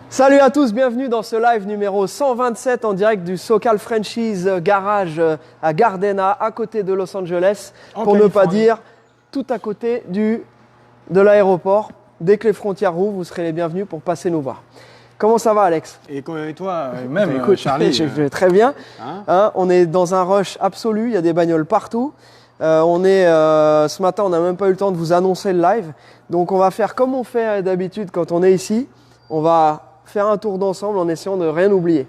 Salut à tous, bienvenue dans ce live numéro 127 en direct du SoCal Franchise Garage à Gardena, à côté de Los Angeles, pour ne pas dire tout à côté de l'aéroport. Dès que les frontières rouvrent, vous serez les bienvenus pour passer nous voir. Comment ça va, Alex? Et toi, même, écoute, Charlie? Je vais très bien. On est dans un rush absolu, il y a des bagnoles partout. Ce matin, on n'a même pas eu le temps de vous annoncer le live. Donc on va faire comme on fait d'habitude quand on est ici. On va faire un tour d'ensemble en essayant de rien oublier.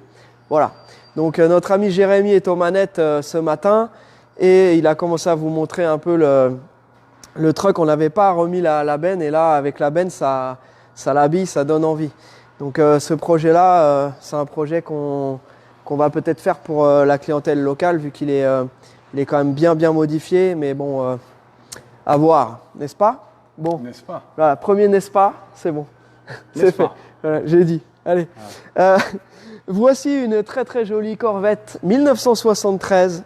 Voilà. Donc notre ami Jérémy est aux manettes ce matin et il a commencé à vous montrer un peu le truck. On n'avait pas remis la benne et là avec la benne ça l'habille, ça donne envie. Donc ce projet-là, c'est un projet qu'on va peut-être faire pour la clientèle locale vu qu'il est quand même bien modifié, mais bon, à voir, n'est-ce pas? Bon, n'est-ce pas? Voilà, premier n'est-ce pas, c'est bon, c'est fait. Voilà, j'ai dit. Allez. Voici une très jolie Corvette 1973,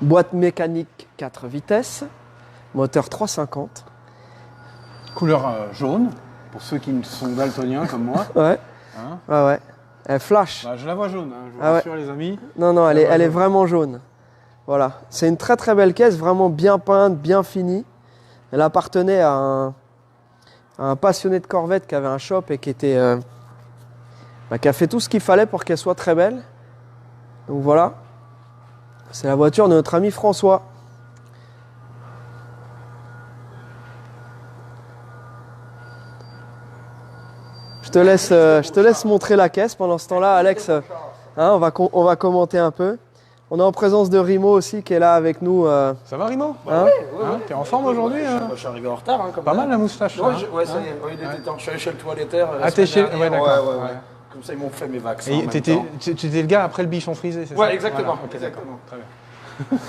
boîte mécanique 4 vitesses, moteur 350. Couleur jaune, pour ceux qui sont daltoniens comme moi. Ouais. Ouais. Elle flash. Bah, je la vois jaune, je vous rassure les amis. Non, elle est vraiment jaune. Voilà. C'est une très belle caisse, vraiment bien peinte, bien finie. Elle appartenait à un passionné de Corvette qui avait un shop et qui a fait tout ce qu'il fallait pour qu'elle soit très belle. Donc voilà, c'est la voiture de notre ami François. Je te laisse montrer la caisse. Pendant ce temps-là, Alex, on va commenter un peu. On est en présence de Rimo aussi qui est là avec nous. Ça va Rimo? Oui. T'es en forme aujourd'hui? Je suis arrivé en retard. Pas mal la moustache. Ouais, ça y est. Il était temps. Je suis allé chez le toiletteur. T'es chez... Ouais, d'accord. Ouais. Comme ça, ils m'ont fait mes vaccins. Et t'étais le gars après le bichon frisé, c'est ça? Ouais, exactement. Voilà. Exactement. Très bien.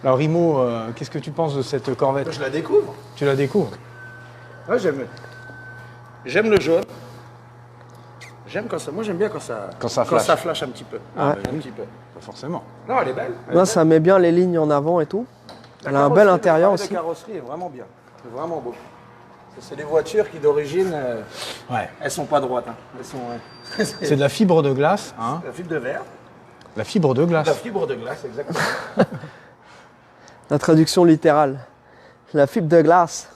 Alors Rimo, qu'est-ce que tu penses de cette Corvette? Je la découvre. Tu la découvres? Ouais, j'aime le jaune. J'aime quand ça. Moi, j'aime bien quand ça flash un petit peu. Un petit peu. Pas forcément. Non, elle est belle. Là, ça met bien les lignes en avant et tout. Elle a un bel intérieur aussi. La carrosserie est vraiment bien. C'est vraiment beau. C'est des voitures qui, d'origine, elles sont pas droites. Elles sont. C'est de la fibre de glace. La fibre de verre. La fibre de glace. La fibre de glace, exactement. La traduction littérale. La fibre de glace.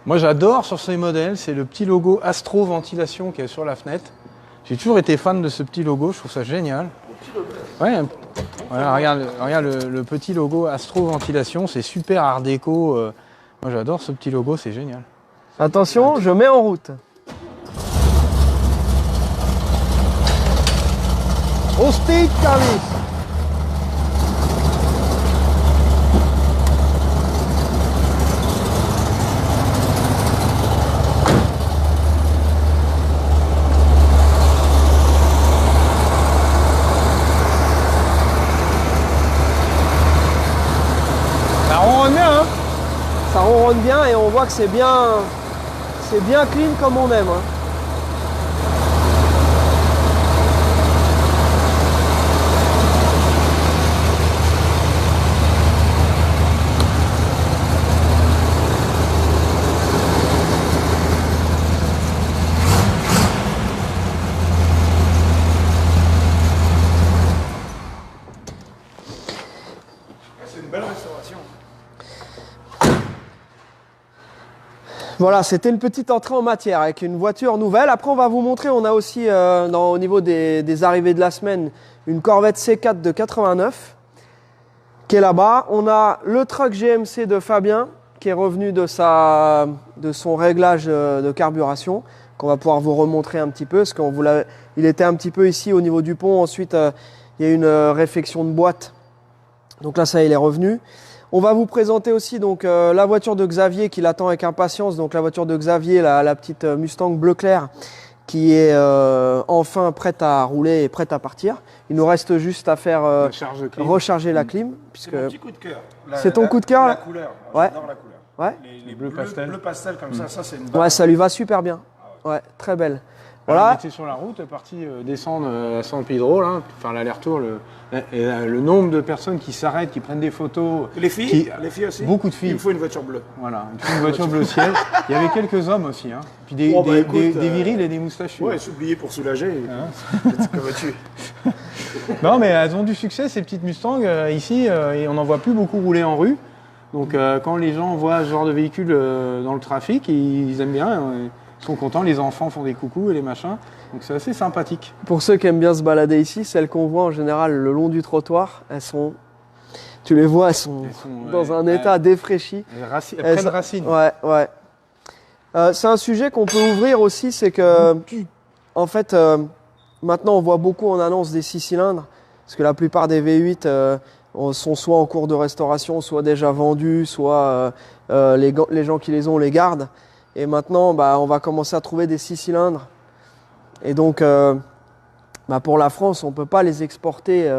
Moi j'adore sur ces modèles, c'est le petit logo Astro Ventilation qui est sur la fenêtre. J'ai toujours été fan de ce petit logo, je trouve ça génial. Ouais, voilà, regarde le petit logo Astro Ventilation, c'est super art déco. Moi j'adore ce petit logo, c'est génial. Attention, je mets en route. Au speed, Carlis. Ça ronronne bien et on voit que c'est bien clean comme on aime. C'est une belle restauration. Voilà, c'était une petite entrée en matière avec une voiture nouvelle. Après, on va vous montrer, on a aussi au niveau des arrivées de la semaine, une Corvette C4 de 89 qui est là-bas. On a le truck GMC de Fabien qui est revenu de son réglage de carburation qu'on va pouvoir vous remontrer un petit peu parce il était un petit peu ici au niveau du pont. Ensuite, il y a une réfection de boîte. Donc là, ça, il est revenu. On va vous présenter aussi donc la voiture de Xavier qui l'attend avec impatience. Donc la voiture de Xavier, la petite Mustang bleu clair qui est enfin prête à rouler et prête à partir. Il nous reste juste à faire recharger la clim. C'est mon petit coup de cœur. C'est ton coup de cœur? La couleur. Ouais. J'adore la couleur. Ouais. Les bleus pastel comme ça c'est une Ouais, ça lui va super bien. Ouais, très belle. Voilà. On était sur la route, parti descendre à San Pedro, là, faire l'aller-retour. Le nombre de personnes qui s'arrêtent, qui prennent des photos. Les filles aussi. Beaucoup de filles. Il me faut une voiture bleue. Voilà, une voiture bleu ciel. Il y avait quelques hommes aussi, hein. Puis des virils et des moustachus. Ouais, s'oublier pour soulager. Comme tu. Non, mais elles ont du succès, ces petites Mustangs. Ici, et on n'en voit plus beaucoup rouler en rue. Donc, quand les gens voient ce genre de véhicule dans le trafic, ils aiment bien. Ils sont contents, les enfants font des coucous et les machins. Donc c'est assez sympathique. Pour ceux qui aiment bien se balader ici, celles qu'on voit en général le long du trottoir, tu les vois, elles sont dans un état défraîchi. Elles prennent racine. Ouais. C'est un sujet qu'on peut ouvrir aussi, c'est que, en fait, maintenant on voit beaucoup en annonce des 6 cylindres, parce que la plupart des V8 sont soit en cours de restauration, soit déjà vendus, soit les gens qui les ont les gardent. Et maintenant, on va commencer à trouver des 6 cylindres. Et donc, pour la France, on ne peut pas les exporter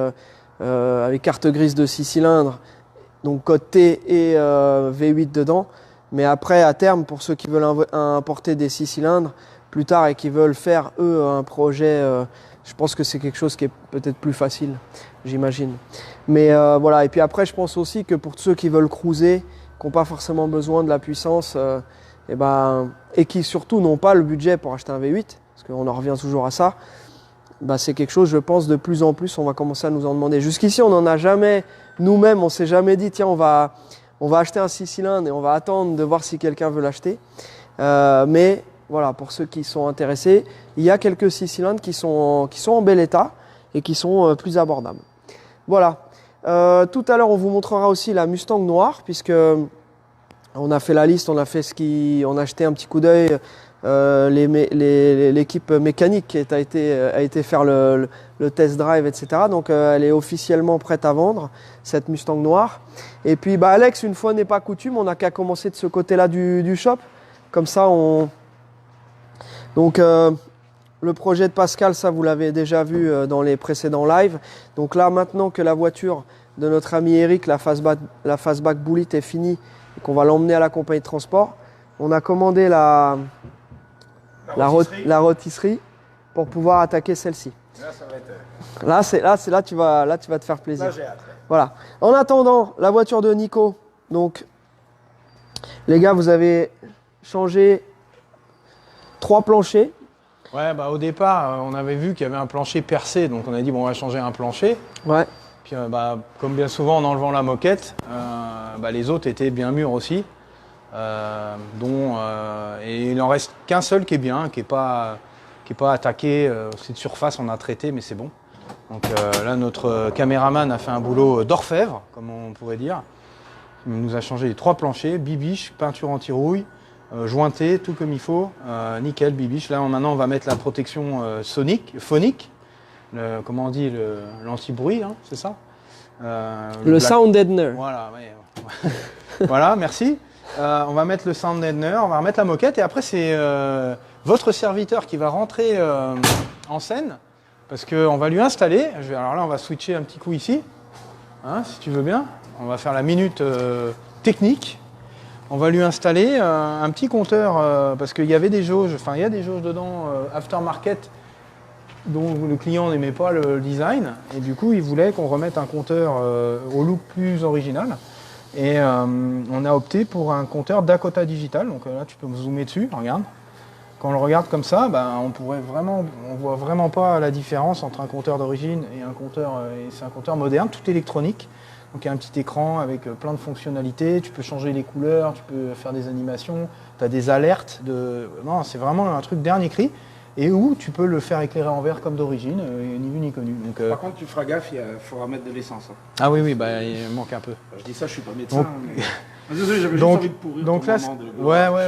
avec carte grise de 6 cylindres, donc code T et V8 dedans. Mais après, à terme, pour ceux qui veulent importer des 6 cylindres, plus tard, et qui veulent faire, eux, un projet, je pense que c'est quelque chose qui est peut-être plus facile, j'imagine. Mais voilà, et puis après, je pense aussi que pour ceux qui veulent cruiser, qui n'ont pas forcément besoin de la puissance, et qui surtout n'ont pas le budget pour acheter un V8, parce qu'on en revient toujours à ça, c'est quelque chose, je pense, de plus en plus, on va commencer à nous en demander. Jusqu'ici, on n'en a jamais, nous-mêmes, on s'est jamais dit, tiens, on va acheter un 6 cylindres et on va attendre de voir si quelqu'un veut l'acheter. Mais voilà, pour ceux qui sont intéressés, il y a quelques 6 cylindres qui sont en bel état et qui sont plus abordables. Voilà. Tout à l'heure, on vous montrera aussi la Mustang noire, puisque on a fait la liste, on a jeté un petit coup d'œil. L'équipe mécanique qui a été faire le test drive, etc. Donc elle est officiellement prête à vendre, cette Mustang noire. Et puis Alex, une fois n'est pas coutume, on n'a qu'à commencer de ce côté-là du shop. Comme ça, Donc le projet de Pascal, ça vous l'avez déjà vu dans les précédents lives. Donc là, maintenant que la voiture de notre ami Eric, la Fastback Bullet est finie et qu'on va l'emmener à la compagnie de transport, on a commandé la rôtisserie pour pouvoir attaquer celle-ci. Là, ça va être... Là, tu vas te faire plaisir. Là, j'ai hâte. Voilà. En attendant, la voiture de Nico. Donc, les gars, vous avez changé 3 planchers. Ouais, au départ, on avait vu qu'il y avait un plancher percé, donc on a dit, bon, on va changer un plancher. Ouais. Puis, comme bien souvent, en enlevant la moquette, les autres étaient bien mûrs aussi. Et il n'en reste qu'un seul qui est bien, qui est pas attaqué. C'est de surface, on a traité, mais c'est bon. Donc là, notre caméraman a fait un boulot d'orfèvre, comme on pourrait dire. Il nous a changé les 3 planchers, bibiche, peinture anti-rouille, jointé, tout comme il faut, nickel, bibiche. Là, maintenant, on va mettre la protection phonique, comment on dit, l'anti-bruit, hein, c'est ça, le sound deadener. Voilà, ouais. Voilà, merci. On va mettre le sound deadener, on va remettre la moquette et après c'est votre serviteur qui va rentrer en scène parce qu'on va lui installer. Alors là, on va switcher un petit coup ici, hein, si tu veux bien. On va faire la minute technique. On va lui installer un petit compteur parce qu'il y avait des jauges, il y a des jauges dedans aftermarket dont le client n'aimait pas le design et du coup il voulait qu'on remette un compteur au look plus original. Et on a opté pour un compteur Dakota Digital. Donc là, tu peux me zoomer dessus, regarde. Quand on le regarde comme ça, on voit vraiment pas la différence entre un compteur d'origine et un compteur, c'est un compteur moderne, tout électronique. Donc il y a un petit écran avec plein de fonctionnalités. Tu peux changer les couleurs, tu peux faire des animations, tu as des alertes. Non, c'est vraiment un truc dernier cri. Et où tu peux le faire éclairer en vert comme d'origine, ni vu ni connu. Donc, Par contre, tu feras gaffe, il faudra mettre de l'essence. Hein. Ah oui, il manque un peu. Je dis ça, je suis pas médecin. Donc, mais... Désolé, j'avais juste envie de pourrir. Donc là,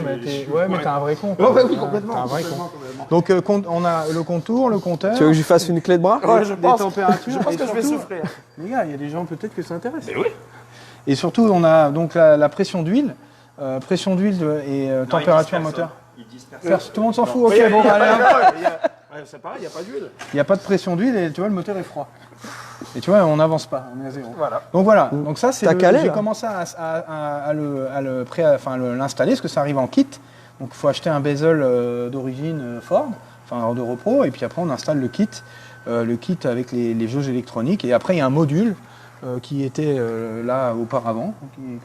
mais t'es un vrai con. Oui, complètement. T'es un vrai con. Donc on a le contour, le compteur. Tu veux que je lui fasse une clé de bras? Ouais, je pense. Les températures. Je pense que je vais souffrir. Les gars, il y a des gens peut-être que ça intéresse. Mais oui. Et surtout, on a donc la pression d'huile. Pression d'huile et température moteur. Tout le monde s'en fout. Ok, bon, allez. C'est pareil, il n'y a pas d'huile. Il n'y a pas de pression d'huile et tu vois, le moteur est froid. Et tu vois, on n'avance pas, on est à 0. Voilà. Donc voilà, donc ça c'est j'ai commencé à l'installer parce que ça arrive en kit. Donc il faut acheter un bezel d'origine Ford, de repos, et puis après on installe le kit avec les jauges électroniques, et après il y a un module qui était là auparavant,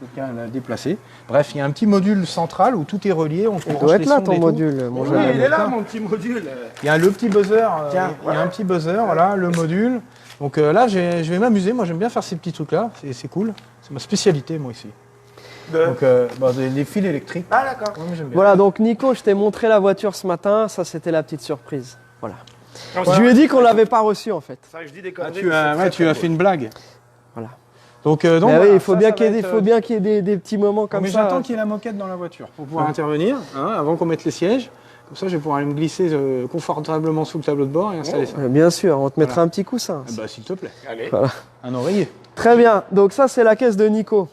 quelqu'un l'a déplacé. Bref, il y a un petit module central où tout est relié. Il doit être là ton module. Oui, il est là mon petit module. Il y a le petit buzzer, il y a un petit buzzer, voilà, le module. Donc là, je vais m'amuser. Moi, j'aime bien faire ces petits trucs-là. C'est cool. C'est ma spécialité, moi, ici. Donc, les fils électriques. Ah, d'accord. Ouais, j'aime bien. Voilà, donc Nico, je t'ai montré la voiture ce matin. Ça, c'était la petite surprise. Voilà. Non, Je lui ai dit qu'on l'avait pas reçue, en fait. C'est vrai que je dis des conneries. Tu as fait une blague. Voilà. Donc, Mais voilà, oui, il faut ça bien va qu'il y ait, être, faut bien qu'il y ait des petits moments comme mais ça. j'attends qu'il y ait la moquette dans la voiture pour pouvoir intervenir, avant qu'on mette les sièges. Comme ça, je vais pouvoir aller me glisser confortablement sous le tableau de bord et installer ça. Bien sûr, on te mettra un petit coussin. S'il te plaît. Allez. Voilà. Un oreiller. Très bien, donc ça c'est la caisse de Nico.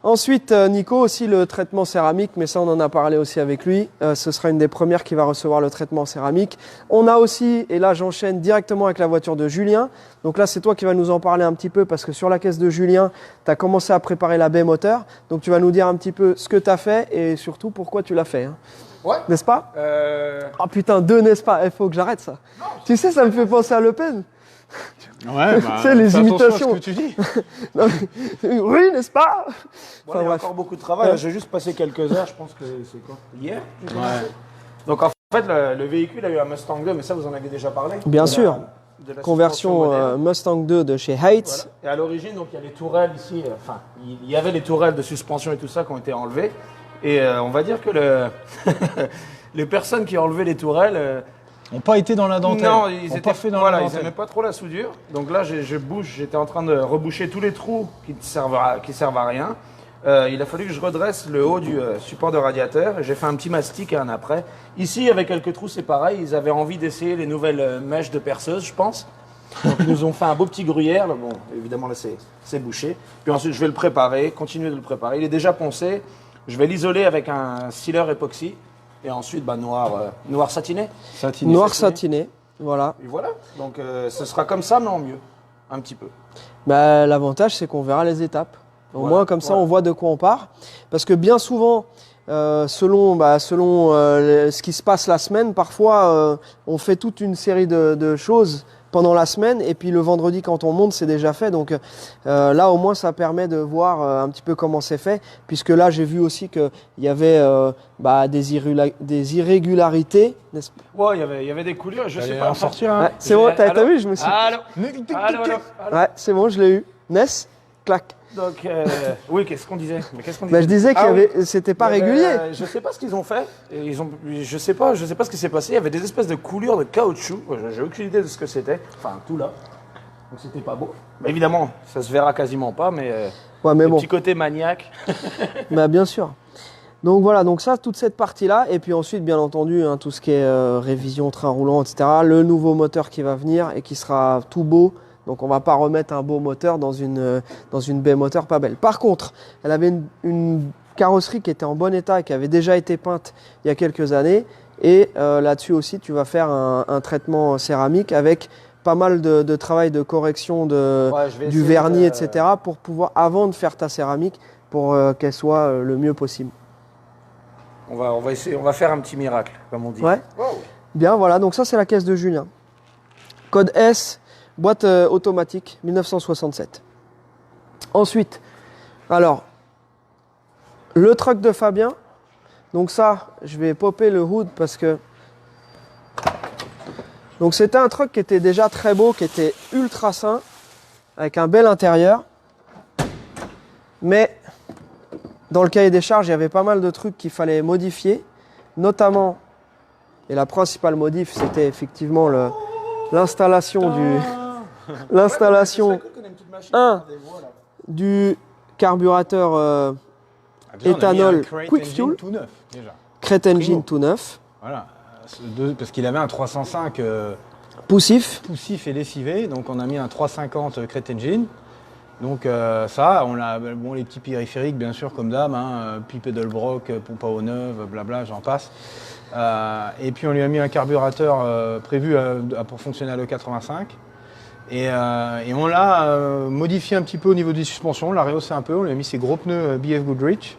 Ensuite, Nico aussi le traitement céramique, mais ça on en a parlé aussi avec lui. Ce sera une des premières qui va recevoir le traitement céramique. On a aussi, et là j'enchaîne directement avec la voiture de Julien. Donc là c'est toi qui vas nous en parler un petit peu parce que sur la caisse de Julien, tu as commencé à préparer la baie moteur. Donc tu vas nous dire un petit peu ce que tu as fait et surtout pourquoi tu l'as fait. Hein. Ouais. N'est-ce pas Oh putain, deux n'est-ce pas? Il faut que j'arrête ça. Non, tu sais, ça me fait penser à Le Pen. Ouais, Tu sais, les imitations. À ce que tu dis. Non, mais- oui, n'est-ce pas? Bon, il y a encore beaucoup de travail. J'ai juste passé quelques heures, je pense que c'est quoi? Hier j'ai commencé. Donc en fait, le véhicule a eu un Mustang 2, mais ça vous en avez déjà parlé. Bien sûr. De la Conversion suspension moderne. Mustang 2 de chez Heights. Voilà. Et à l'origine, donc il y a les tourelles ici. Enfin, il y avait les tourelles de suspension et tout ça qui ont été enlevées. Et on va dire que les personnes qui ont enlevé les tourelles. N'ont pas été dans la dentelle. Non, ils étaient pas fait dans voilà, la ils dentelle. n'aimaient pas trop la soudure. Donc là, j'étais en train de reboucher tous les trous qui servent à rien. Il a fallu que je redresse le haut du support de radiateur. J'ai fait un petit mastic et un après. Ici, avec quelques trous, c'est pareil. Ils avaient envie d'essayer les nouvelles mèches de perceuse, je pense. Donc ils nous ont fait un beau petit gruyère. Là, bon, évidemment, là, c'est bouché. Puis ensuite, je vais le préparer, continuer de le préparer. Il est déjà poncé. Je vais l'isoler avec un sealer époxy. Et ensuite, noir satiné. Noir satiné. Voilà. Et voilà. Donc ce sera comme ça, mais en mieux. Un petit peu. Bah, l'avantage, c'est qu'on verra les étapes. Au moins, comme ça, on voit de quoi on part. Parce que bien souvent, selon ce qui se passe la semaine, parfois, on fait toute une série de choses pendant la semaine. Et puis le vendredi, quand on monte, c'est déjà fait. Donc là, au moins, ça permet de voir un petit peu comment c'est fait. Puisque là, j'ai vu aussi qu'il y avait des irrégularités. N'est-ce pas? Ouais, il y avait des coulures, je sais pas. En sortir un. Ouais, c'est bon, t'as vu, je me suis... Allô. Ouais, c'est bon, je l'ai eu. Ness, clac. Donc, oui, qu'est-ce qu'on disait? Mais qu'est-ce qu'on Bah, je disais que c'était pas régulier. Je sais pas ce qu'ils ont fait. Et je sais pas ce qui s'est passé. Il y avait des espèces de coulures de caoutchouc. J'ai aucune idée de ce que c'était. Enfin, tout là. Donc c'était pas beau. Mais évidemment, ça se verra quasiment pas, mais, Ouais, mais le bon, petit côté maniaque. bah, bien sûr. Donc voilà, donc ça, toute cette partie-là. Et puis ensuite, bien entendu, hein, tout ce qui est révision, train roulant, etc. Le nouveau moteur qui va venir et qui sera tout beau. Donc on va pas remettre un beau moteur dans une baie moteur pas belle. Par contre, elle avait une carrosserie qui était en bon état et qui avait déjà été peinte il y a quelques années. Et là-dessus aussi, tu vas faire un traitement céramique avec pas mal de travail de correction du vernis, etc. pour pouvoir, avant de faire ta céramique, pour qu'elle soit le mieux possible. On va essayer, on va faire un petit miracle, comme on dit. Ouais. Wow. Bien, voilà, donc ça c'est la caisse de Julien. Code S, boîte automatique, 1967. Ensuite, alors, le truck de Fabien. Donc ça, je vais popper le hood parce que... Donc c'était un truck qui était déjà très beau, qui était ultra sain, avec un bel intérieur. Mais dans le cahier des charges, il y avait pas mal de trucs qu'il fallait modifier. Notamment, et la principale modif, c'était effectivement l'installation du carburateur éthanol Quick Fuel. Tout neuf, déjà. Crate Engine tout neuf. Voilà. Parce qu'il avait un 305 Poussif. poussif et lessivé, donc on a mis un 350 Crate Engine. Donc ça, on a les petits périphériques bien sûr comme d'hab, pipe Edelbrock, pompe à eau neuve, blabla, j'en passe. Et puis on lui a mis un carburateur prévu pour fonctionner à l'E85. Et on l'a modifié un petit peu au niveau des suspensions, on l'a rehaussé un peu, on lui a mis ses gros pneus BF Goodrich,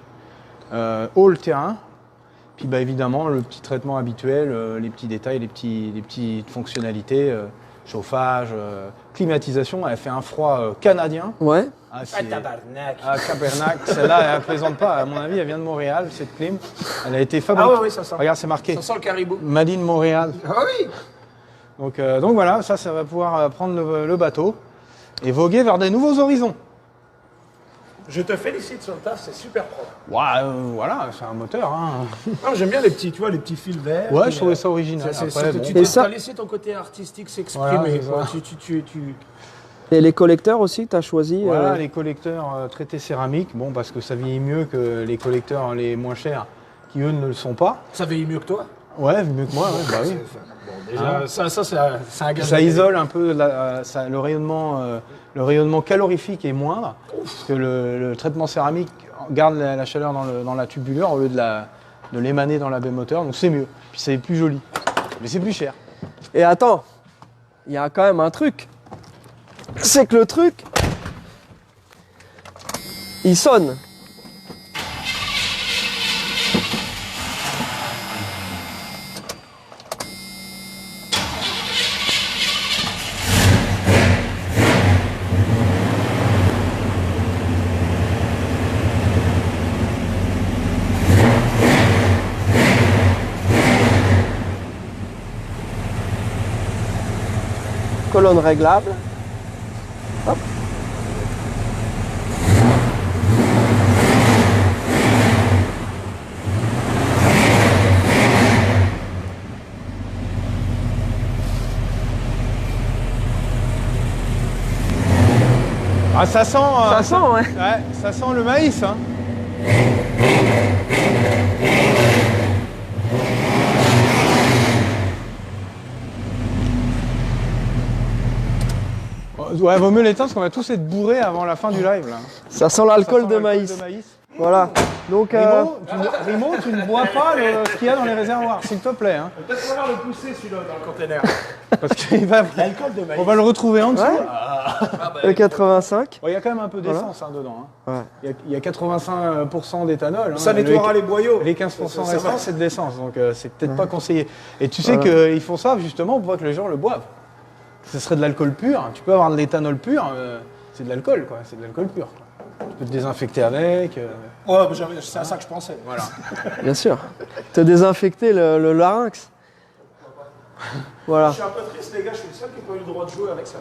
all terrain. Puis bah, évidemment, le petit traitement habituel, les petits détails, les petites fonctionnalités, chauffage, climatisation. Elle fait un froid canadien. Ouais. Ah, tabarnak. Ah, tabarnak. Celle-là, elle ne plaisante pas. À mon avis, elle vient de Montréal, cette clim. Elle a été fabriquée. Ah oui, ça sent. Regarde, c'est marqué. Ça sent le caribou. Made in Montréal. Ah oui. Donc voilà, ça va pouvoir prendre le bateau et voguer vers des nouveaux horizons. Je te félicite sur le taf, c'est super propre. Ouah, voilà, c'est un moteur. Hein. Non, j'aime bien les petits, tu vois, les petits fils verts. Ouais, je trouvais ça original. Après, bon. Tu Et ça- as laissé ton côté artistique s'exprimer. Voilà, quoi. Tu... Et les collecteurs aussi, tu as choisi Voilà, les collecteurs traités céramique, bon, parce que ça vieillit mieux que les collecteurs les moins chers, qui eux ne le sont pas. Ça vieillit mieux que toi. Ouais, mieux que moi, ouais, bah oui. Bon, déjà, c'est un gage. Ça isole un peu le rayonnement calorifique est moindre, parce que le traitement céramique garde la chaleur dans la tubulure au lieu de l'émaner dans la baie moteur, donc c'est mieux. Puis c'est plus joli, mais c'est plus cher. Et attends, il y a quand même un truc. C'est que le truc, il sonne. Colonne réglable. Hop. Ah, ça sent. Ça sent, ouais. Ouais, ça sent le maïs. Hein. Ouais, vaut mieux l'éteindre parce qu'on va tous être bourrés avant la fin du live. Là. Ça sent Ça l'alcool sent de l'alcool maïs. de maïs. Voilà. Donc, Rimo, tu ne bois pas ce qu'il y a dans les réservoirs, s'il te plaît. Hein. On va peut-être pouvoir le pousser celui-là dans le container. Parce qu'il va. L'alcool de maïs. On va le retrouver en dessous. le 85. Bon, il y a quand même un peu d'essence dedans. Hein. Ouais. Il y a 85% d'éthanol. Ça hein. nettoiera les boyaux. Les 15% Ça restants, va. c'est de l'essence. Donc c'est peut-être pas conseillé. Et tu sais qu'ils font ça justement pour que les gens le boivent. Ce serait de l'alcool pur. Tu peux avoir de l'éthanol pur. C'est de l'alcool, quoi. C'est de l'alcool pur. Quoi. Tu peux te désinfecter avec. Ouais, c'est à ça que je pensais. Voilà. Bien sûr. Te désinfecter le larynx. Voilà. Je suis un peu triste, les gars, je suis le seul qui n'a pas eu le droit de jouer avec ça.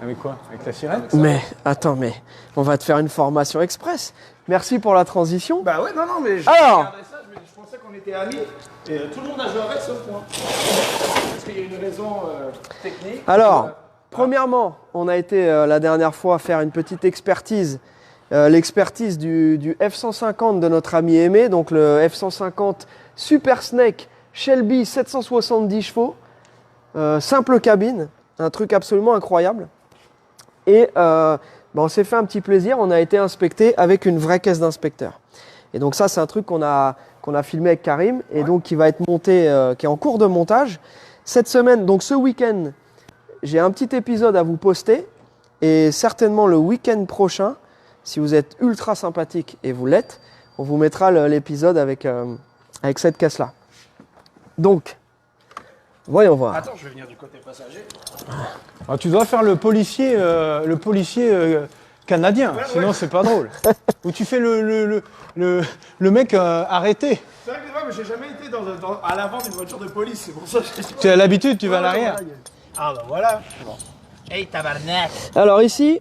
Avec quoi? Avec la sirène? Mais, attends, mais on va te faire une formation express. Merci pour la transition. Bah ouais, non, mais je Alors. regardais ça, je pensais qu'on était amis. Et tout le monde a joué avec sauf moi. Parce qu'il y a une raison technique. Alors, premièrement, on a été la dernière fois faire une petite expertise. L'expertise du F-150 de notre ami Aimé, donc le F-150 Super Snake Shelby 770 chevaux, simple cabine, un truc absolument incroyable. Et on s'est fait un petit plaisir, on a été inspecté avec une vraie caisse d'inspecteur. Et donc ça, c'est un truc qu'on a filmé avec Karim et donc qui va être monté, qui est en cours de montage. Cette semaine, donc ce week-end, j'ai un petit épisode à vous poster et certainement le week-end prochain, si vous êtes ultra sympathique et vous l'êtes, on vous mettra l'épisode avec cette caisse-là. Donc, voyons voir. Attends, je vais venir du côté passager. Alors, tu dois faire le policier canadien, sinon c'est pas drôle. Ou tu fais le mec arrêté. C'est vrai que moi, mais j'ai jamais été à l'avant d'une voiture de police, c'est pour ça que je Tu as l'habitude, tu vas à l'arrière. Ah bah voilà. Hey tabarnak. Alors ici,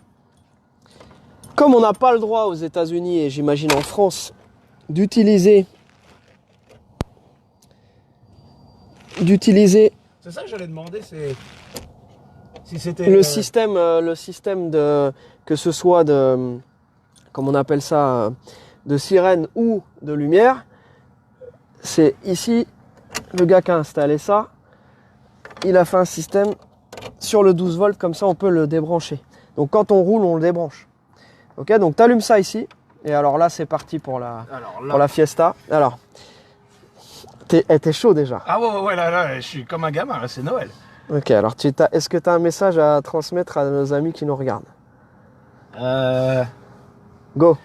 comme on n'a pas le droit aux États-Unis et j'imagine en France d'utiliser C'est ça que j'allais demander, c'est si c'était le système de que ce soit de comme on appelle ça de sirène ou de lumière. C'est ici le gars qui a installé ça. Il a fait un système sur le 12 volts, comme ça on peut le débrancher. Donc quand on roule, on le débranche. Ok, donc tu allumes ça ici. Et alors là, c'est parti pour la fiesta. Alors, t'es chaud déjà. Ah ouais, là, je suis comme un gamin, là, c'est Noël. Ok, alors est-ce que tu as un message à transmettre à nos amis qui nous regardent? Go.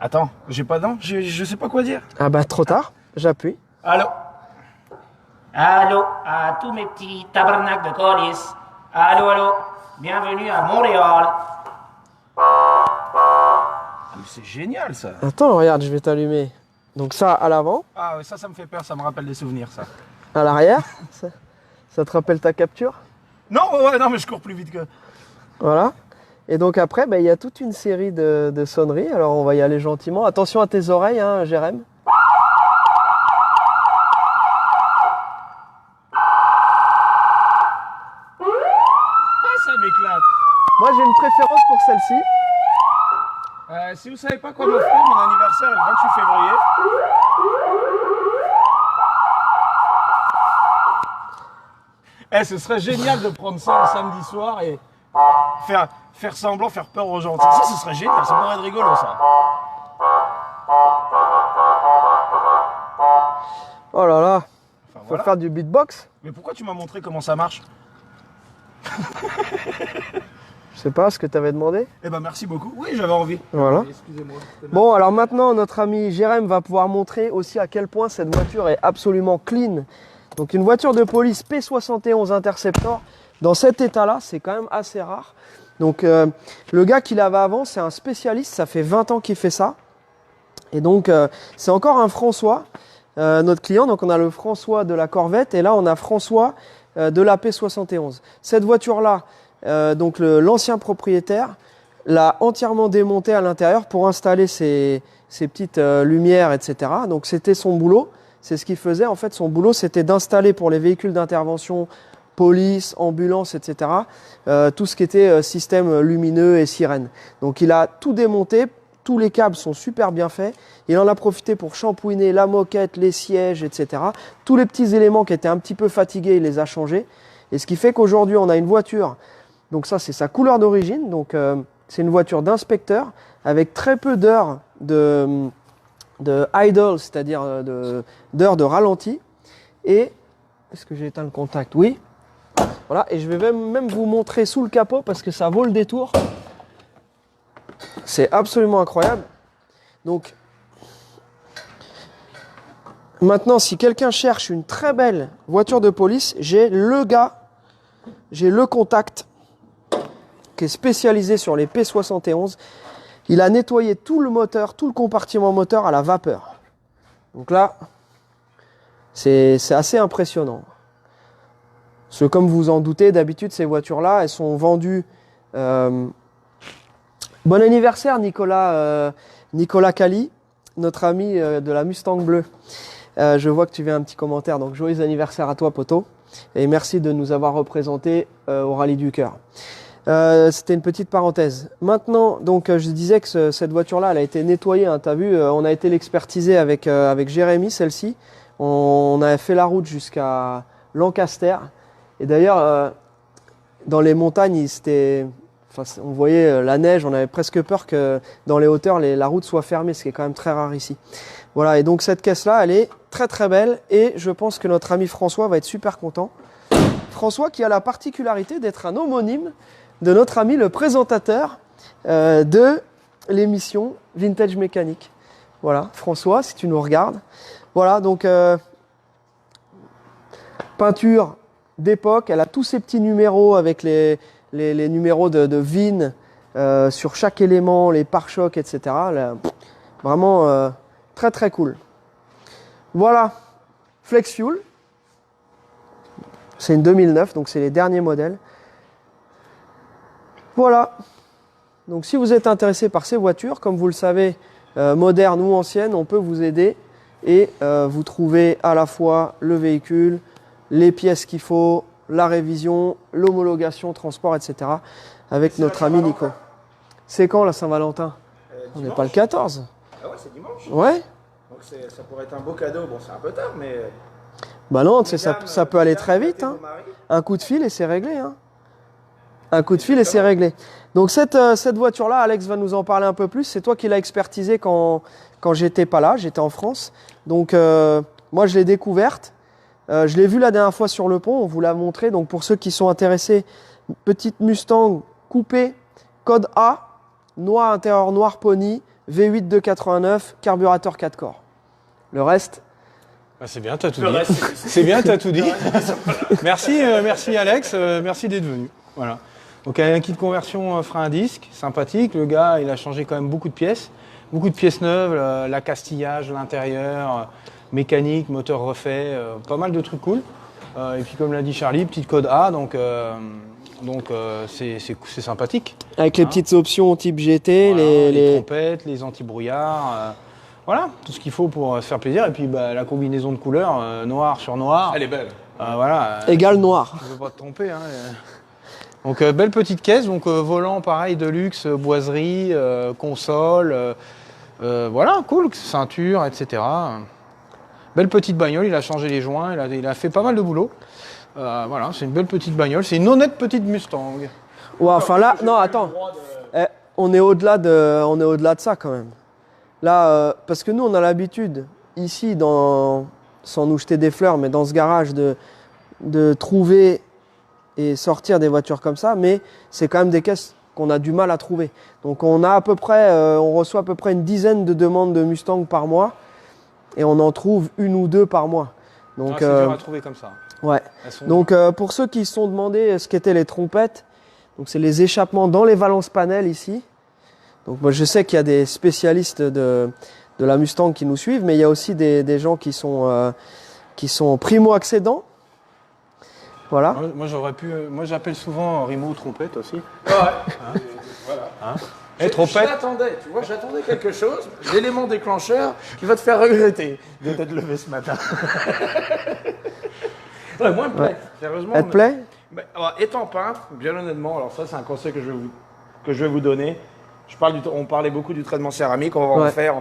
Attends, j'ai pas de dents, je sais pas quoi dire. Ah bah trop tard, j'appuie. Allô? Allô à tous mes petits tabarnak de colis. Allô, allô. Bienvenue à Montréal. Ah, mais c'est génial ça. Attends, regarde, je vais t'allumer. Donc ça à l'avant, Ah ouais, ça me fait peur, ça me rappelle des souvenirs ça. à l'arrière. Ça te rappelle ta capture? Non, ouais, non, mais je cours plus vite que... Voilà. Et donc après, il y a toute une série de sonneries. Alors on va y aller gentiment. Attention à tes oreilles, hein, Jérém. Ah, ça m'éclate. Moi j'ai une préférence pour celle-ci. Si vous savez pas quoi m'offrir, mon anniversaire est le 28 février. Ce serait génial de prendre ça un samedi soir et faire semblant, faire peur aux gens. Ça, ce serait génial, ça pourrait être rigolo ça. Oh là là, Enfin, faut voilà. faire du beatbox. Mais pourquoi tu m'as montré comment ça marche? Je sais pas ce que tu avais demandé. Eh ben merci beaucoup. Oui, j'avais envie. Voilà. Excusez-moi. Bon, alors maintenant, notre ami Jérém va pouvoir montrer aussi à quel point cette voiture est absolument clean. Donc une voiture de police P71 Interceptor, dans cet état-là, c'est quand même assez rare. Donc le gars qui l'avait avant, c'est un spécialiste, ça fait 20 ans qu'il fait ça. Et donc c'est encore un François, notre client. Donc on a le François de la Corvette et là on a François de la P71. Cette voiture-là, donc l'ancien propriétaire l'a entièrement démontée à l'intérieur pour installer ses petites lumières, etc. Donc c'était son boulot. C'est ce qu'il faisait. En fait, son boulot, c'était d'installer pour les véhicules d'intervention, police, ambulance, etc., tout ce qui était système lumineux et sirène. Donc, il a tout démonté. Tous les câbles sont super bien faits. Il en a profité pour shampouiner la moquette, les sièges, etc. Tous les petits éléments qui étaient un petit peu fatigués, il les a changés. Et ce qui fait qu'aujourd'hui, on a une voiture. Donc, ça, c'est sa couleur d'origine. Donc, c'est une voiture d'inspecteur avec très peu d'heures de idle, c'est-à-dire d'heures de ralenti. Et est-ce que j'ai éteint le contact? Oui. Voilà, et je vais même vous montrer sous le capot parce que ça vaut le détour. C'est absolument incroyable. Donc, maintenant, si quelqu'un cherche une très belle voiture de police, j'ai le gars, j'ai le contact qui est spécialisé sur les P71. Il a nettoyé tout le moteur, tout le compartiment moteur à la vapeur. Donc là, c'est assez impressionnant. Parce que comme vous vous en doutez, d'habitude, ces voitures-là, elles sont vendues... Bon anniversaire, Nicolas Cali, notre ami de la Mustang bleue. Je vois que tu viens un petit commentaire, donc joyeux anniversaire à toi, poteau. Et merci de nous avoir représentés au Rallye du Cœur. C'était une petite parenthèse. Maintenant, donc, je disais que cette voiture-là, elle a été nettoyée. Hein, tu as vu, on a été l'expertiser avec Jérémy, celle-ci. On a fait la route jusqu'à Lancaster. Et d'ailleurs, dans les montagnes, on voyait la neige. On avait presque peur que dans les hauteurs, la route soit fermée, ce qui est quand même très rare ici. Voilà, et donc cette caisse-là, elle est très très belle. Et je pense que notre ami François va être super content. François qui a la particularité d'être un homonyme de notre ami le présentateur de l'émission Vintage Mécanique. Voilà, François, si tu nous regardes. Voilà, donc peinture d'époque. Elle a tous ces petits numéros avec les numéros de VIN sur chaque élément, les pare-chocs, etc. Là, vraiment très très cool. Voilà, Flex Fuel. C'est une 2009, donc c'est les derniers modèles. Voilà. Donc si vous êtes intéressé par ces voitures, comme vous le savez, modernes ou anciennes, on peut vous aider et vous trouver à la fois le véhicule, les pièces qu'il faut, la révision, l'homologation, transport, etc. avec notre ami Nico. C'est quand la Saint-Valentin? On n'est pas le 14. Ah ouais, c'est dimanche. Ouais. Donc ça pourrait être un beau cadeau. Bon, c'est un peu tard, mais... Bah non, tu sais, ça peut aller très vite. Hein. Un coup de fil et c'est réglé. Hein. Un coup de fil et c'est réglé. Donc cette voiture-là, Alex va nous en parler un peu plus. C'est toi qui l'as expertisée quand j'étais pas là, j'étais en France. Donc moi je l'ai découverte. Je l'ai vue la dernière fois sur le pont, on vous l'a montré. Donc pour ceux qui sont intéressés, petite Mustang coupée, code A, noir intérieur, noir pony, V8 de 89, carburateur 4 corps. Le reste, Bah, c'est bien, t'as tout dit. C'est bien, t'as tout dit. Merci, merci Alex, merci d'être venu. Voilà. Donc un kit de conversion frein à disque, sympathique. Le gars, il a changé quand même beaucoup de pièces neuves, l'accastillage, l'intérieur, mécanique, moteur refait, pas mal de trucs cool. Et puis comme l'a dit Charlie, petite code A, donc c'est sympathique. avec les petites options type GT, Voilà, les les... trompettes, les anti-brouillards, voilà, tout ce qu'il faut pour se faire plaisir. Et puis bah, la combinaison de couleurs, noir sur noir. Elle est belle. Voilà. Égal noir. Tu ne veux pas te tromper. Hein. Donc belle petite caisse, donc volant pareil de luxe, boiserie, console, voilà, cool, ceinture, etc. Belle petite bagnole, il a changé les joints, il a fait pas mal de boulot. Voilà, c'est une belle petite bagnole, c'est une honnête petite Mustang. Ouais, enfin là, non, attends. On est au-delà de ça quand même. Là, parce que nous, on a l'habitude, ici, sans nous jeter des fleurs, mais dans ce garage, de trouver et sortir des voitures comme ça, mais c'est quand même des caisses qu'on a du mal à trouver. Donc on a à peu près, on reçoit à peu près une dizaine de demandes de Mustang par mois, et on en trouve une ou deux par mois. Donc C'est dur à trouver comme ça. ouais. Elles sont- Donc pour ceux qui se sont demandé ce qu'étaient les trompettes, donc c'est les échappements dans les valences panels ici. Donc moi je sais qu'il y a des spécialistes de la Mustang qui nous suivent, mais il y a aussi des gens qui sont primo-accédants. Voilà. Moi j'appelle souvent Rimo trompette aussi. Ouais. Voilà. Et trompette. J'attendais, tu vois, j'attendais quelque chose, l'élément déclencheur qui va te faire regretter de t'être levé ce matin. Ouais, moi, elle me plaît. Sérieusement. Elle te plaît? Mais, alors, étant peintre, bien honnêtement, alors ça, c'est un conseil que je vais vous donner. On parlait beaucoup du traitement céramique, on va en Ouais. faire,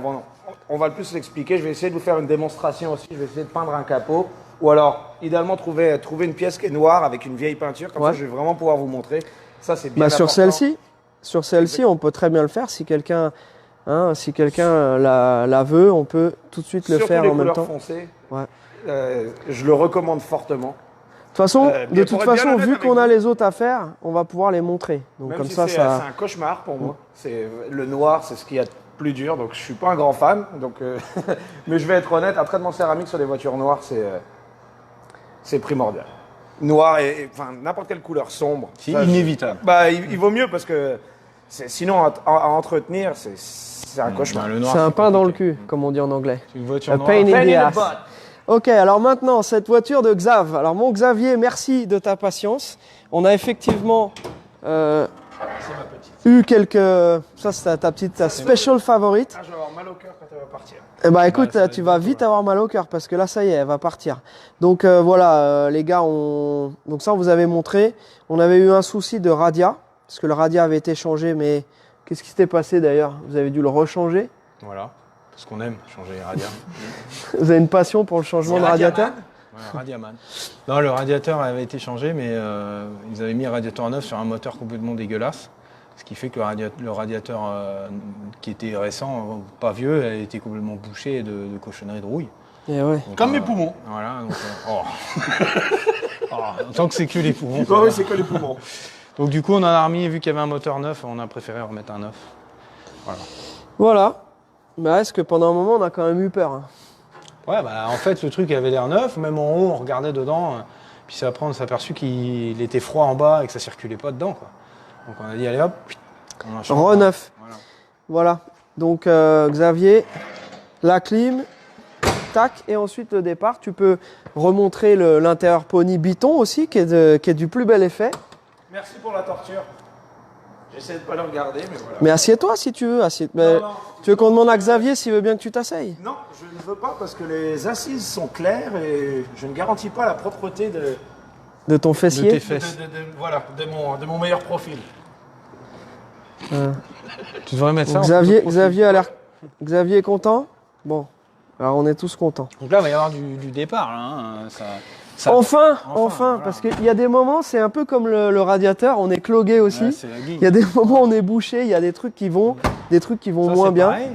on va le plus l'expliquer. Je vais essayer de vous faire une démonstration aussi. Je vais essayer de peindre un capot. Ou alors, idéalement, trouver une pièce qui est noire avec une vieille peinture. Comme Ouais. ça, je vais vraiment pouvoir vous montrer. Ça, c'est bien Bah, sur important. celle-ci, on peut très bien le faire. Si quelqu'un la veut, on peut tout de suite le Surtout faire les en même couleurs temps. foncées. Ouais. Je le recommande fortement. De toute façon, mais pour être bien honnête vu avec qu'on a vous- les autres à faire, on va pouvoir les montrer. Donc Même comme si ça, c'est un cauchemar pour moi. C'est le noir, c'est ce qu'il y a de plus dur. Donc je suis pas un grand fan. Donc, mais je vais être honnête, un traitement céramique sur les voitures noires, c'est primordial. Noir enfin n'importe quelle couleur sombre. C'est Ça, inévitable. Bah, il vaut mieux parce que sinon à entretenir, c'est un cauchemar. Le noir, c'est un pain dans le compliqué. cul, comme on dit en anglais. C'est une voiture A noire. pain in Pain the in the ass. butt. Ok, alors maintenant, cette voiture de Xav. Alors mon Xavier, merci de ta patience. On a effectivement eu quelques... Ça, c'est ta special favorite. Ah, je vais avoir mal au cœur quand elle va partir. Eh ben écoute, ça va tu être vas bientôt, vite là. avoir mal au cœur parce que là, ça y est, elle va partir. Donc voilà, les gars, donc ça, on vous avait montré. On avait eu un souci de radia, parce que le radia avait été changé, mais qu'est-ce qui s'était passé d'ailleurs? Vous avez dû le rechanger. Voilà. Parce qu'on aime changer les radiateurs. Vous avez une passion pour le changement de radiateur? Ouais, Radiaman. Non, le radiateur avait été changé, mais ils avaient mis un radiateur neuf sur un moteur complètement dégueulasse. Ce qui fait que le radiateur qui était récent, pas vieux, a été complètement bouché de cochonneries de rouille. Eh ouais. Donc, Comme mes poumons. Voilà. Donc, tant que c'est que les poumons. ça Oh, va. oui, c'est que les poumons. Donc du coup, on en a remis, vu qu'il y avait un moteur neuf, on a préféré remettre un neuf. Voilà. Mais est-ce que pendant un moment, on a quand même eu peur, hein. Ouais, bah en fait, le truc avait l'air neuf, même en haut, on regardait dedans, puis c'est après, on s'est aperçu qu'il était froid en bas et que ça circulait pas dedans, quoi. Donc on a dit, allez hop, on en change. Reneuf. Voilà. Voilà. Donc Xavier, la clim, tac, et ensuite le départ. Tu peux remontrer l'intérieur Pony Biton aussi, qui est du plus bel effet. Merci pour la torture. J'essaie de pas le regarder, mais voilà. Mais assieds-toi si tu veux. Mais non. tu veux qu'on demande à Xavier s'il veut bien que tu t'asseyes? Non, je ne veux pas parce que les assises sont claires et je ne garantis pas la propreté De ton De fessier? tes fesses. voilà, de mon meilleur profil. Tu devrais mettre ça. en Xavier, photo profil. Xavier a l'air... Xavier est content? Bon. Alors on est tous contents. Donc là, il va y avoir du départ, là. Hein. Ça- Enfin, voilà. parce qu'il y a des moments, c'est un peu comme le radiateur, on est clogué aussi. Ouais, c'est la guigne. Il y a des moments où on est bouché, il y a des trucs qui vont Ça, moins c'est bien. pareil.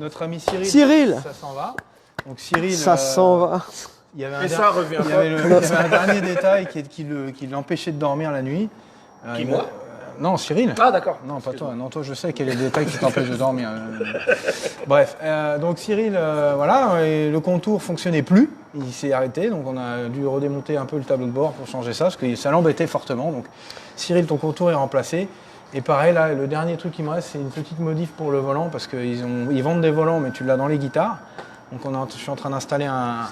Notre ami Cyril. Cyril. Ça s'en va. Donc Cyril. Ça s'en va. Il y avait un Et der- ça revient il y avait un dernier détail qui l'empêchait de dormir la nuit. Qui, Il moi m'a- Non, Cyril. Ah, d'accord. Non, pas toi. Non, toi, je sais quel est le détail qui t'empêche de dormir. Bref, donc Cyril, voilà, et le contour fonctionnait plus. Il s'est arrêté, donc on a dû redémonter un peu le tableau de bord pour changer ça, parce que ça l'embêtait fortement. Donc, Cyril, ton contour est remplacé. Et pareil, là, le dernier truc qui me reste, c'est une petite modif pour le volant, parce qu'ils vendent des volants, mais tu l'as dans les guitares. Donc, je suis en train d'installer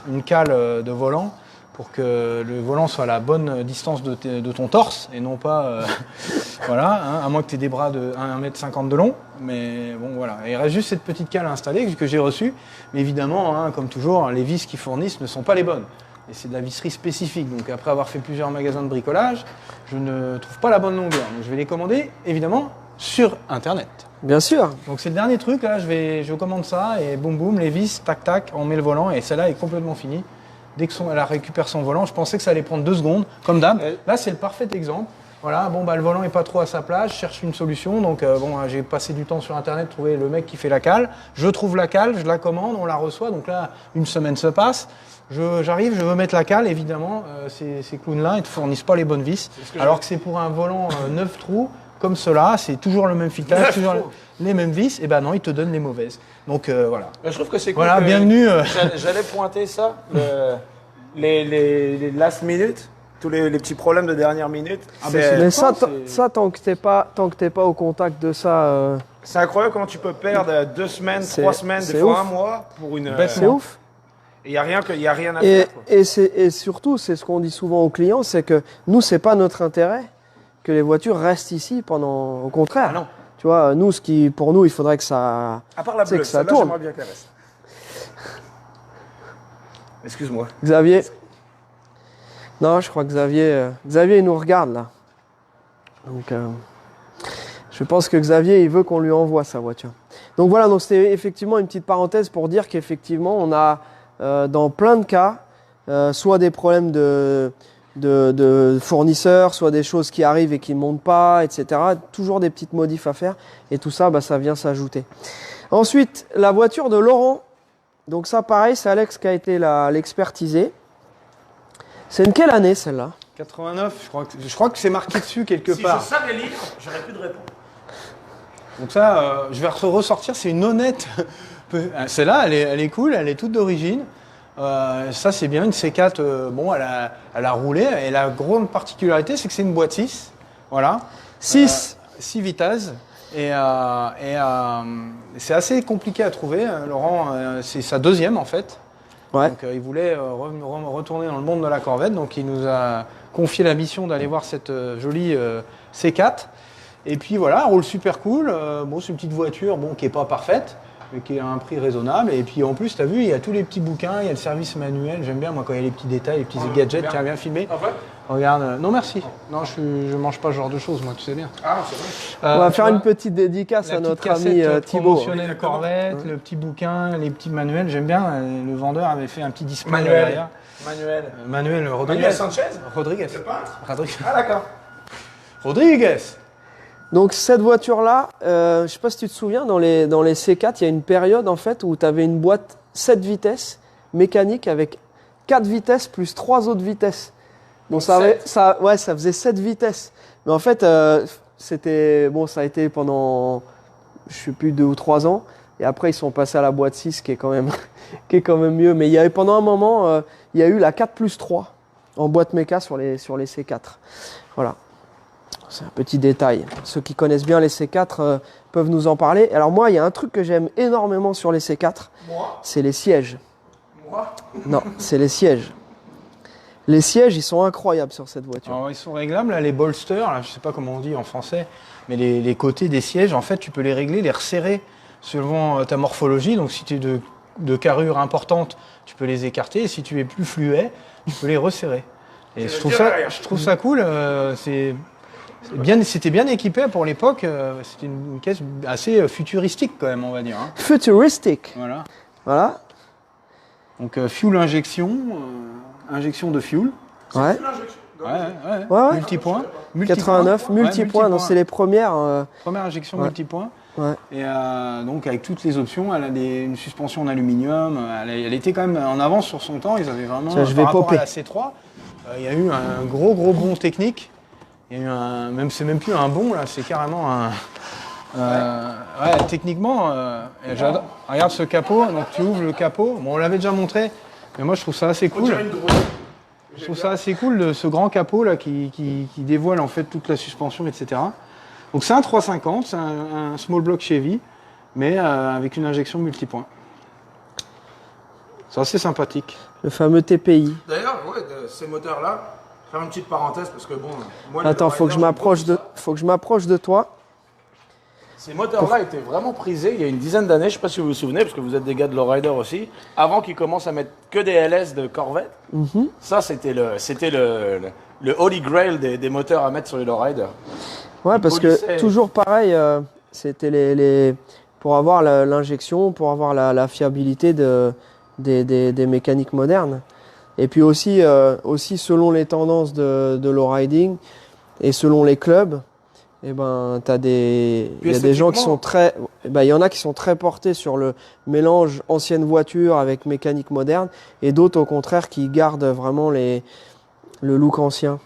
une cale de volant, pour que le volant soit à la bonne distance de ton torse et non pas, voilà, hein, à moins que tu aies des bras de 1,50 m de long. Mais bon, voilà. Et il reste juste cette petite cale à installer que j'ai reçue. Mais évidemment, hein, comme toujours, les vis qu'ils fournissent ne sont pas les bonnes. Et c'est de la visserie spécifique. Donc après avoir fait plusieurs magasins de bricolage, je ne trouve pas la bonne longueur. Donc je vais les commander, évidemment, sur Internet. Bien sûr. Donc c'est le dernier truc, là, je commande ça et boum boum, les vis, tac tac, on met le volant et celle-là est complètement finie. Dès qu'elle récupère son volant, je pensais que ça allait prendre 2 secondes, comme d'hab. Là, c'est le parfait exemple. Voilà, bon, bah, le volant n'est pas trop à sa place, je cherche une solution. Donc, j'ai passé du temps sur Internet, trouver le mec qui fait la cale. Je trouve la cale, je la commande, on la reçoit. Donc là, une semaine se passe. J'arrive, je veux mettre la cale. Évidemment, ces clowns-là, ils ne te fournissent pas les bonnes vis. Alors que c'est pour un volant 9 trous, comme cela, c'est toujours le même filetage, toujours les mêmes vis. Et ben non, ils te donnent les mauvaises. Donc, voilà. Je trouve que c'est cool. Voilà, bienvenue. J'allais pointer ça, les last minute, tous les petits problèmes de dernière minute. Mais ça, tant que t'es pas au contact de ça, c'est incroyable comment tu peux perdre 2 semaines, 3 semaines, des fois 1 mois pour une. c'est ouf. Il n'y a rien à faire. Quoi. Et surtout, c'est ce qu'on dit souvent aux clients, c'est que nous, c'est pas notre intérêt que les voitures restent ici pendant. Au contraire. Ah non. Tu vois, nous, pour nous, il faudrait que ça. À part la bleue, que ça celle-là, tourne. j'aimerais bien qu'elle reste. Excuse-moi. Xavier. Non, je crois que Xavier il nous regarde là. Donc, je pense que Xavier, il veut qu'on lui envoie sa voiture. Donc voilà, donc c'était effectivement une petite parenthèse pour dire qu'effectivement, on a dans plein de cas, soit des problèmes de fournisseurs, soit des choses qui arrivent et qui ne montent pas, etc. Toujours des petites modifs à faire. Et tout ça, ça vient s'ajouter. Ensuite, la voiture de Laurent. Donc ça, pareil, c'est Alex qui a été l'expertiser. C'est une quelle année, celle-là? 89, je crois que c'est marqué dessus quelque part. Si je savais lire, j'aurais plus de réponse. Donc ça, je vais ressortir, c'est une honnête. Celle-là, elle est cool, elle est toute d'origine. Ça, c'est bien, une C4, bon, elle a roulé. Et la grande particularité, c'est que c'est une boîte 6. Voilà. 6 vitesses. Et c'est assez compliqué à trouver. Laurent, c'est sa deuxième en fait. Ouais. Donc il voulait retourner dans le monde de la Corvette. Donc il nous a confié la mission d'aller voir cette jolie C4. Et puis voilà, elle roule super cool. Bon, c'est une petite voiture qui n'est pas parfaite, mais qui a un prix raisonnable. Et puis en plus, tu as vu, il y a tous les petits bouquins, il y a le service manuel. J'aime bien moi quand il y a les petits détails, les petits gadgets. Tiens, bien filmé. Regarde, non merci. Non, je mange pas ce genre de choses, moi, tu sais bien. Ah, c'est vrai. On va faire une petite dédicace à notre ami Thibaut. Promotionnel Corvette, le petit bouquin, les petits manuels. J'aime bien. Le vendeur avait fait un petit display Manuel. derrière. Manuel Rodriguez. Manuel Sanchez. Rodriguez. Le peintre. Rodriguez. Ah, d'accord. Rodriguez. Donc cette voiture-là, je sais pas si tu te souviens, dans les C4, il y a une période en fait où tu avais une boîte 7 vitesses mécanique avec 4 vitesses plus 3 autres vitesses. Bon, ça faisait 7 vitesses. Mais en fait, ça a été pendant, je sais plus, 2 ou 3 ans. Et après, ils sont passés à la boîte 6, qui est quand même mieux. Mais il y avait pendant un moment, il y a eu la 4 plus 3 en boîte méca sur les C4. Voilà. C'est un petit détail. Ceux qui connaissent bien les C4 peuvent nous en parler. Alors moi, il y a un truc que j'aime énormément sur les C4. C'est les sièges. Non, c'est les sièges. Les sièges, ils sont incroyables sur cette voiture. Alors, ils sont réglables, là, les bolsters, là, je ne sais pas comment on dit en français, mais les côtés des sièges, en fait, tu peux les régler, les resserrer selon ta morphologie. Donc, si tu es de carrure importante, tu peux les écarter. Et si tu es plus fluet, tu peux les resserrer. Et je trouve ça cool. C'était bien équipé pour l'époque. C'était une caisse assez futuristique, quand même, on va dire. Hein. Futuristique. Voilà. Donc, fuel injection. Injection de fuel. Ouais. Ouais. Multipoint. 89, multipoint. Donc c'est les premières. Première injection multipoint. Ouais. Et donc avec toutes les options, elle a une suspension en aluminium. Elle était quand même en avance sur son temps. Ils avaient vraiment. Ça, je vais par rapport popper. à la C3, il y a eu un gros bond technique. Il y a eu c'est même plus un bond là, c'est carrément un. Ouais, techniquement, regarde ce capot. Donc tu ouvres le capot. Bon, on l'avait déjà montré, mais moi je trouve ça assez cool. Je trouve ça assez cool ce grand capot là qui dévoile en fait toute la suspension, etc. Donc c'est un 350, c'est un small block Chevy, mais avec une injection multipoint. C'est assez sympathique. Le fameux TPI. D'ailleurs, ouais, ces moteurs-là, faire une petite parenthèse parce que bon. Moi, Attends, faut que je m'approche de toi. Ces moteurs-là étaient vraiment prisés il y a une dizaine d'années, je ne sais pas si vous vous souvenez, parce que vous êtes des gars de lowrider aussi, avant qu'ils commencent à mettre que des LS de Corvette. Ça, c'était le holy grail des moteurs à mettre sur les lowriders. Ouais, parce que toujours pareil, c'était pour avoir l'injection, pour avoir la fiabilité des mécaniques modernes. Et puis aussi selon les tendances de lowriding et selon les clubs, il y a des gens qui sont très, il y en a qui sont très portés sur le mélange ancienne voiture avec mécanique moderne, et d'autres au contraire qui gardent vraiment le look ancien.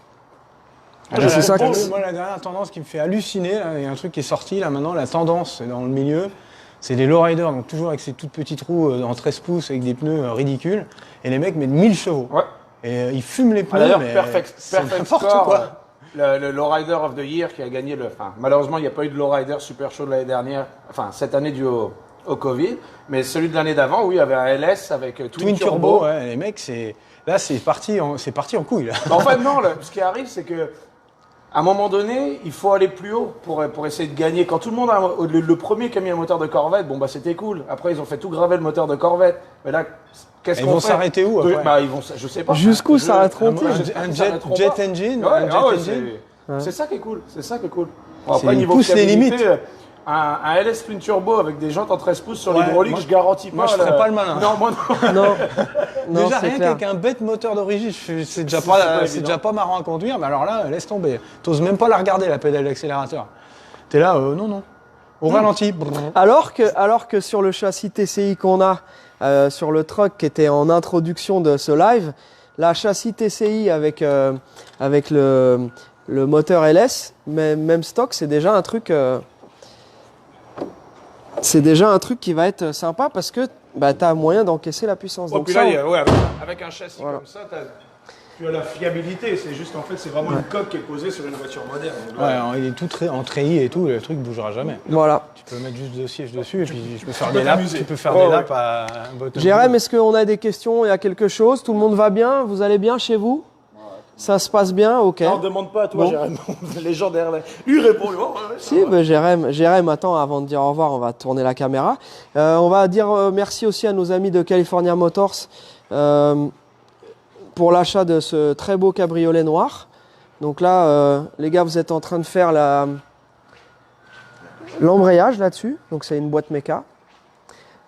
C'est ça moi, la dernière tendance qui me fait halluciner, là, il y a un truc qui est sorti là maintenant, la tendance dans le milieu, c'est les lowriders, donc toujours avec ces toutes petites roues en 13 pouces avec des pneus ridicules, et les mecs mettent 1000 chevaux. Ouais. Et ils fument les pneus. D'ailleurs, mais Perfect Score, quoi. Le Lowrider of the Year qui a gagné malheureusement, il n'y a pas eu de Lowrider super chaud l'année dernière, cette année dû au Covid, mais celui de l'année d'avant, oui, il y avait un LS avec Twin Turbo. Ouais, les mecs, c'est parti en couille. Là. En fait, non, ce qui arrive, c'est que à un moment donné, il faut aller plus haut pour essayer de gagner. Quand tout le monde le premier qui a mis un moteur de Corvette, c'était cool. Après, ils ont fait tout graver le moteur de Corvette. Mais là, qu'est-ce qu'on fait ? Ils vont s'arrêter où après je sais pas. Jusqu'où s'arrêteront-ils ? Un jet engine. C'est ça qui est cool. C'est ça qui est cool. Bon, après, niveau fiabilité, un LS Twin Turbo avec des jantes en 13 pouces sur l'hydraulique, je garantis pas. Moi, je ferais pas le malin. Non, moi non. Déjà, rien qu'avec un bête moteur d'origine, c'est déjà pas marrant à conduire, mais alors là, laisse tomber. T'oses même pas la regarder, la pédale d'accélérateur. T'es là, non. Au ralenti. Alors que sur le châssis TCI qu'on a, sur le truck qui était en introduction de ce live, la châssis TCI avec le moteur LS, même stock, c'est déjà un truc... C'est déjà un truc qui va être sympa parce que tu as moyen d'encaisser la puissance. Donc puis là, avec un châssis comme ça, tu as la fiabilité. C'est juste c'est vraiment une coque qui est posée sur une voiture moderne. Ouais, il est tout en treillis et tout, le truc ne bougera jamais. Voilà. Tu peux mettre juste 2 sièges dessus et puis tu peux faire des laps. Tu peux faire des laps à un bottom. Jérém, est-ce qu'on a des questions ? Il y a quelque chose ? Tout le monde va bien ? Vous allez bien chez vous ? Ça se passe bien, ok. Non, on ne demande pas à toi, Jérém. Les gens derrière. Lui répond. Si, Jérém, attends, avant de dire au revoir, on va tourner la caméra. On va dire merci aussi à nos amis de California Motors pour l'achat de ce très beau cabriolet noir. Donc là, les gars, vous êtes en train de faire l'embrayage là-dessus. Donc c'est une boîte méca.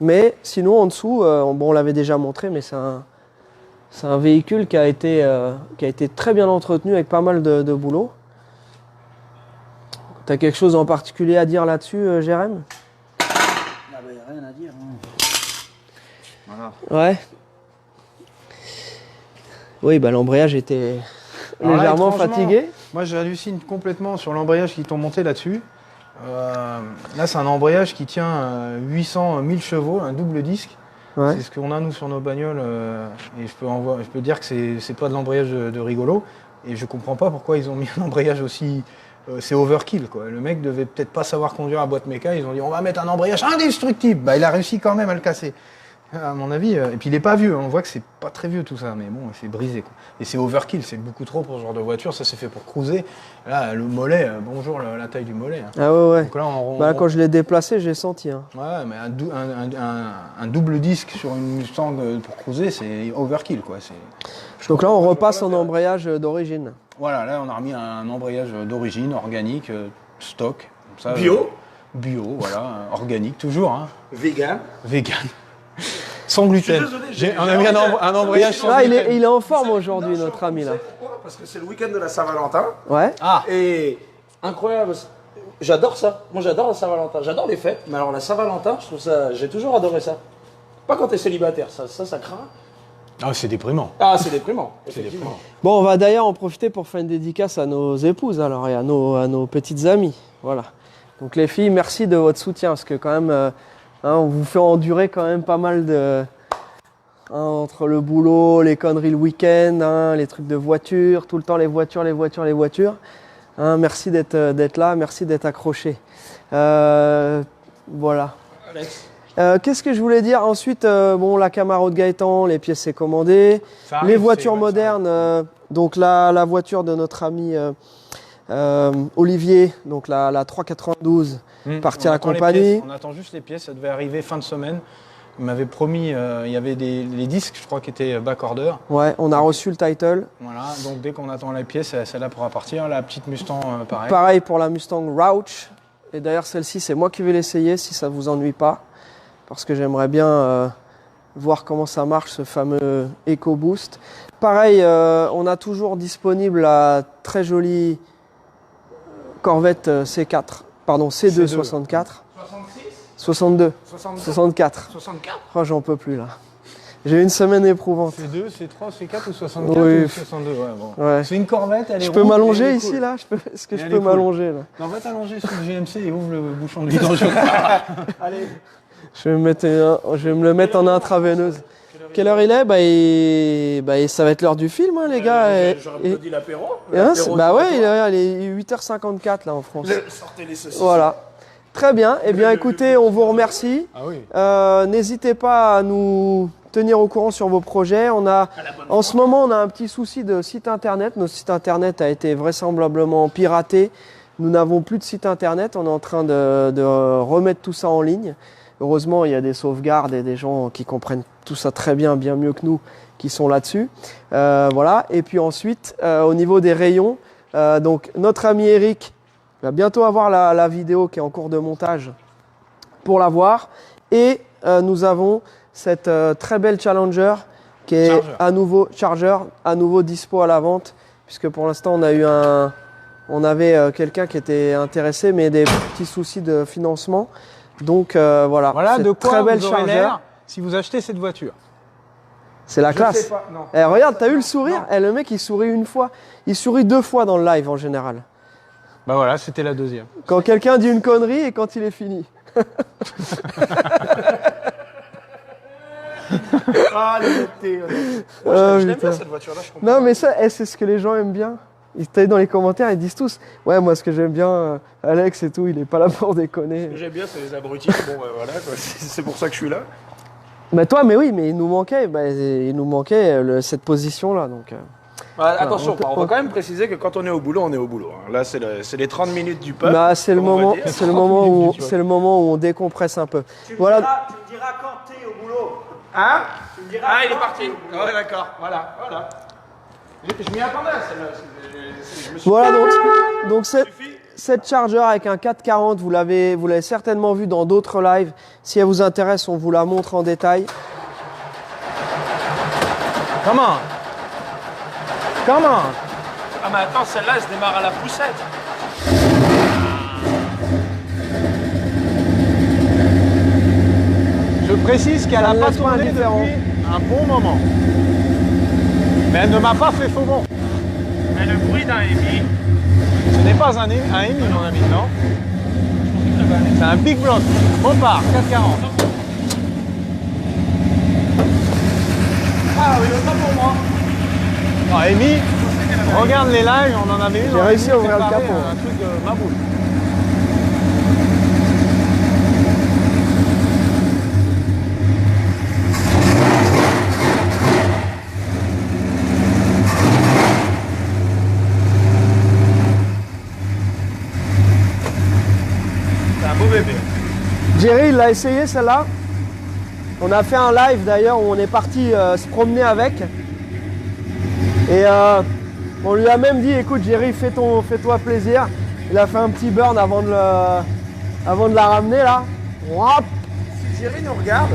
Mais sinon, en dessous, on l'avait déjà montré, mais c'est un véhicule qui a été très bien entretenu avec pas mal de boulot. Tu as quelque chose en particulier à dire là-dessus, Jérém ? Il n'y a rien à dire. Voilà. Ouais. Oui, l'embrayage était légèrement fatigué. Moi, j'hallucine complètement sur l'embrayage qu'ils t'ont monté là-dessus. Là, c'est un embrayage qui tient 1000 chevaux, un double disque. Ouais. C'est ce qu'on a nous sur nos bagnoles et je peux dire que c'est pas de l'embrayage de rigolo et je comprends pas pourquoi ils ont mis un embrayage aussi c'est overkill quoi. Le mec devait peut-être pas savoir conduire à boîte méca, ils ont dit on va mettre un embrayage indestructible. Il a réussi quand même à le casser. À mon avis, et puis il est pas vieux, on voit que c'est pas très vieux tout ça, mais bon, c'est brisé quoi. Et c'est overkill, c'est beaucoup trop pour ce genre de voiture, ça c'est fait pour cruiser. Là, le mollet, bonjour la taille du mollet. Hein. Ah ouais. Donc là, quand je l'ai déplacé, j'ai senti. Hein. Ouais, mais un double disque sur une Mustang pour cruiser, c'est overkill quoi. Donc là, on repasse en embrayage d'origine. Voilà, là on a remis un embrayage d'origine, organique, stock. Comme ça, bio, voilà, organique toujours. Hein. Vegan. Sans gluten. On a mis un embrayage sans gluten. Il est en forme aujourd'hui, notre ami là. Pourquoi ? Parce que c'est le week-end de la Saint-Valentin. Ouais. Et incroyable. J'adore ça. Moi, j'adore la Saint-Valentin. J'adore les fêtes. Mais alors, la Saint-Valentin, j'ai toujours adoré ça. Pas quand t'es célibataire, ça craint. Ah, c'est déprimant. Ah, c'est déprimant. C'est Effectivement. déprimant. Bon, on va d'ailleurs en profiter pour faire une dédicace à nos épouses alors et à nos petites amies. Voilà. Donc les filles, merci de votre soutien parce que quand même, on vous fait endurer quand même pas mal de... entre le boulot, les conneries le week-end, les trucs de voiture, tout le temps les voitures. Merci d'être là, merci d'être accroché. Voilà. Alex. Qu'est-ce que je voulais dire ensuite bon, la Camaro de Gaëtan, les pièces c'est commandé. Ça arrive, Les voitures c'est- modernes, donc la voiture de notre ami Olivier, donc la 392, partie à la attend les compagnie. pièces, on attend juste les pièces, ça devait arriver fin de semaine. Il m'avait promis, il y avait les disques, je crois, qui étaient backorder. Ouais, on a reçu le title. Voilà, donc dès qu'on attend les pièces, celle-là pourra partir. La petite Mustang, pareil. Pareil pour la Mustang Rouch. Et d'ailleurs, celle-ci, c'est moi qui vais l'essayer si ça ne vous ennuie pas. Parce que j'aimerais bien voir comment ça marche, ce fameux EcoBoost. Pareil, on a toujours disponible la très jolie Corvette C4. Pardon, C2 64. 62. 64. 64. Oh, j'en peux plus là. J'ai eu une semaine éprouvante. C'est 2, c'est 3, c'est 4 ou 64 Oui. ou 62, ouais, bon. Ouais. C'est une Corvette, elle est Je peux ronde, elle m'allonger est ici cool. là Est-ce que Et je elle peux est cool. m'allonger là? Non, va t'allonger sur le GMC et ouvre le bouchon de vidange. Allez. Je vais me le mettre en intraveineuse. Quelle heure il est? Ça va être l'heure du film, hein, les gars. J'aurais Et- plutôt dit l'apéro. et hein, bah ouais, il est 8h54 là en France. Sortez les saucisses. Voilà. Très bien. Eh bien, écoutez, on vous remercie. Ah oui. N'hésitez pas à nous tenir au courant sur vos projets. En ce moment, on a un petit souci de site internet. Notre site internet a été vraisemblablement piraté. Nous n'avons plus de site internet. On est en train de remettre tout ça en ligne. Heureusement, il y a des sauvegardes et des gens qui comprennent tout ça très bien, bien mieux que nous, qui sont là-dessus. Voilà. Et puis ensuite, au niveau des rayons, donc notre ami Eric va bientôt avoir la vidéo qui est en cours de montage pour la voir. Et nous avons cette très belle Challenger qui est Charger. à nouveau dispo à la vente, puisque pour l'instant on avait quelqu'un qui était intéressé, mais des petits soucis de financement. Donc voilà, Voilà cette de quoi très belle vous aurez Charger. l'air si vous achetez cette voiture. C'est la Je classe. sais pas, non. Eh, regarde, t'as eu le sourire? Le mec, il sourit une fois. Il sourit 2 fois dans le live en général. Bah voilà, c'était la deuxième. Quand quelqu'un dit une connerie et quand il est fini. Ah, l'honnêteté. Oh, Je l'aime putain. bien cette voiture-là, je comprends. Non, mais ça, c'est ce que les gens aiment bien. Ils t'aillent dans les commentaires, ils disent tous: ouais, moi, ce que j'aime bien, Alex et tout, il est pas là pour déconner. Ce que j'aime bien, c'est les abrutis. Bon, bah, voilà, quoi. C'est pour ça que je suis là. Bah, toi, mais oui, mais il nous manquait, cette position-là. Donc, Attention, on va quand même préciser que quand on est au boulot, on est au boulot. hein. Là, c'est les 30 minutes du peuple. bah, c'est le comme on va moment, dire. c'est le moment où, c'est le moment où on décompresse un peu. Voilà. Tu me diras quand t'es au boulot. Hein Tu me diras Ah, il est quand parti. t'es au boulot. Ouais, d'accord. Voilà. Je m'y attendais, celle-là. Je me suis Voilà donc suffit. cette Charger avec un 440, vous l'avez certainement vu dans d'autres lives. Si elle vous intéresse, on vous la montre en détail. Comment? Comment? Ah, mais attends, celle-là, elle se démarre à la poussette. Je précise qu'elle Ça n'a ne pas laisse pas tourné indifférent. depuis un bon moment. Mais elle ne m'a pas fait faux bon. Mais le bruit d'un Emi. Ce n'est pas un Emi, mon ami, non? C'est un Big Block. Mopar 440. Ah, oui, pas pour moi. Non, Emi, regarde les lives, on en avait eu. J'ai réussi à ouvrir le capot. Un truc de ma boule. C'est un beau bébé. Jerry, il l'a essayé celle-là. On a fait un live d'ailleurs où on est parti se promener avec. Et on lui a même dit: écoute Jerry, fais-toi plaisir. Il a fait un petit burn avant de la ramener là. Wouap. Si Jerry nous regarde,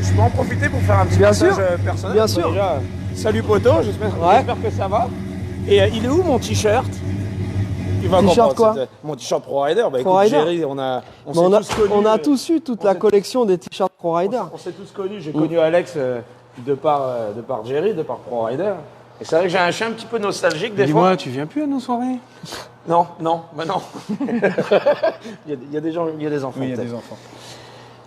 je peux en profiter pour faire un petit Bien message sûr, personnel. bien Bon, sûr. déjà, salut poto, j'espère que ça va. Et il est où mon t-shirt? Tu vas T-shirt comprendre, quoi? c'était mon t-shirt Pro Rider. Bah Pro écoute, Rider. Jerry, on Mais s'est tous connus. on a tous eu toute la collection des t-shirts Pro Rider. On s'est tous connus. J'ai connu Alex de par Jerry, de par Pro Rider. Et c'est vrai que je suis un petit peu nostalgique des fois. Dis-moi, tu viens plus à nos soirées? Non, bah non. il y a des gens, il y a des enfants. Oui, il y a peut-être. des enfants.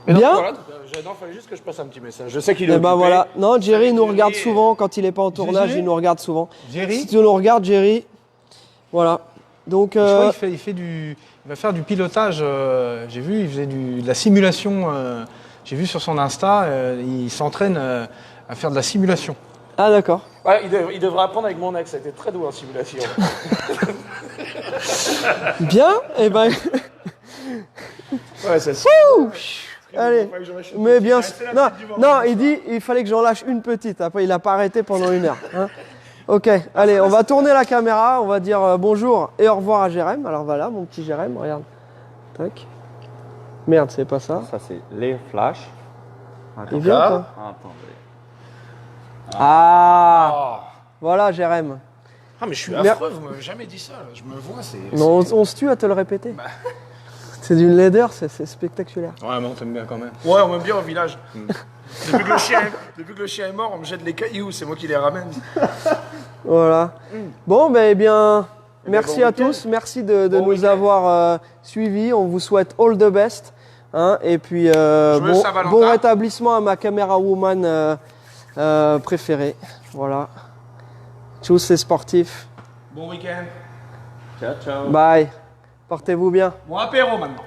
Mais donc, Bien. voilà, il fallait juste que je passe un petit message. Je sais qu'il est Et ben occupé. voilà. Non, Jerry nous regarde Jerry. souvent quand il est pas en tournage, Jerry il nous regarde souvent. Jerry? Si tu nous regardes, Jerry. Voilà. Donc, Je crois il va faire du pilotage. J'ai vu, il faisait de la simulation. J'ai vu sur son Insta, il s'entraîne à faire de la simulation. ah d'accord. Ouais, il devrait apprendre avec mon ex. Ça a été très doux en simulation. Bien. Et ben, Ouais, c'est ça. allez. Mais bien sûr. Non, non, il dit il fallait que j'en lâche une petite. Après, il a pas arrêté pendant 1 heure. Hein. Ok, allez, on va tourner la caméra, on va dire bonjour et au revoir à Jérém. Alors voilà, mon petit Jérém, regarde. Tac. Merde, c'est pas ça. Ça, c'est les flashs. Il vient quoi Attendez. Ah, voilà Jérém. Ah, mais je suis Mer- affreux, vous m'avez jamais dit ça. Là. Je me vois, c'est. Non, on se tue à te le répéter. C'est d'une laideur, c'est spectaculaire. Ouais, mais on t'aime bien quand même. Ouais, on m'aime bien au village. Depuis que le chien est mort, on me jette les cailloux, c'est moi qui les ramène. Voilà. Bon, ben eh bien, ben, merci bon à week-end. tous. Merci de Bon nous week-end. avoir suivis. On vous souhaite all the best. Hein, et puis, Joyeux Saint-Valentin. bon rétablissement à ma caméra woman préférée. Voilà. Tchuss les sportifs. Bon week-end. Ciao, ciao. Bye. Portez-vous bien. Bon apéro maintenant.